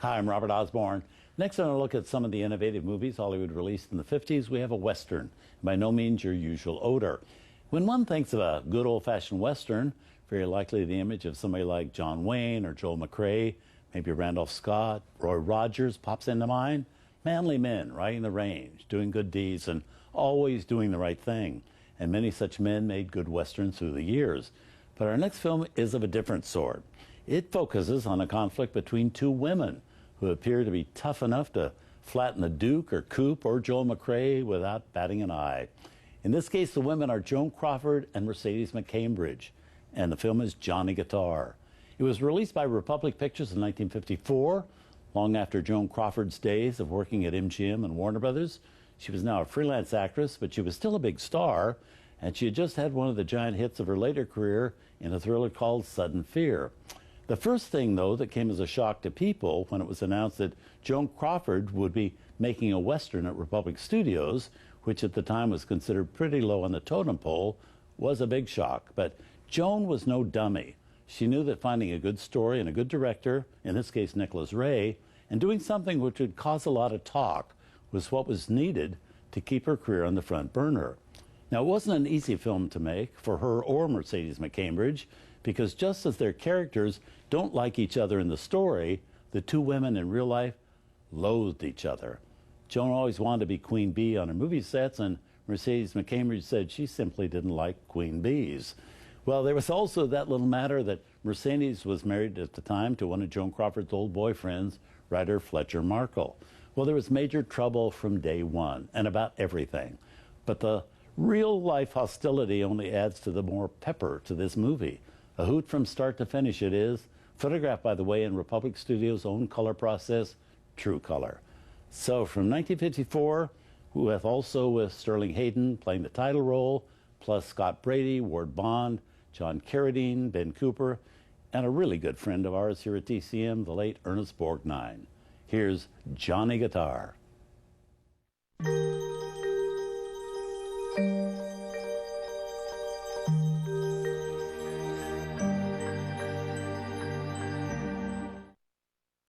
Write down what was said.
Hi, I'm Robert Osborne. Next, I'm going to look at some of the innovative movies Hollywood released in the 50s. We have a Western, by no means your usual odor. When one thinks of a good old-fashioned Western, very likely the image of somebody like John Wayne or Joel McCrea, maybe Randolph Scott, Roy Rogers pops into mind. Manly men riding the range, doing good deeds, and always doing the right thing. And many such men made good Westerns through the years. But our next film is of a different sort. It focuses on a conflict between two women who appear to be tough enough to flatten the Duke or Coop or Joel McCrea without batting an eye. In this case, the women are Joan Crawford and Mercedes McCambridge, and the film is Johnny Guitar. It was released by Republic Pictures in 1954, long after Joan Crawford's days of working at MGM and Warner Brothers. She was now a freelance actress, but she was still a big star, and she had just had one of the giant hits of her later career in a thriller called Sudden Fear. The first thing, though, that came as a shock to people when it was announced that Joan Crawford would be making a Western at Republic Studios, which at the time was considered pretty low on the totem pole, was a big shock. But Joan was no dummy. She knew that finding a good story and a good director, in this case Nicholas Ray, and doing something which would cause a lot of talk was what was needed to keep her career on the front burner. Now, it wasn't an easy film to make for her or Mercedes McCambridge, because just as their characters don't like each other in the story, the two women in real life loathed each other. Joan always wanted to be Queen Bee on her movie sets, and Mercedes McCambridge said she simply didn't like Queen Bees. Well, there was also that little matter that Mercedes was married at the time to one of Joan Crawford's old boyfriends, writer Fletcher Markle. Well, there was major trouble from day one, and about everything. But the real-life hostility only adds to the more pepper to this movie. A hoot from start to finish it is, photographed, by the way, in Republic Studios' own color process, True Color. So from 1954, who hath also with Sterling Hayden playing the title role, plus Scott Brady, Ward Bond, John Carradine, Ben Cooper, and a really good friend of ours here at TCM, the late Ernest Borgnine. Here's Johnny Guitar.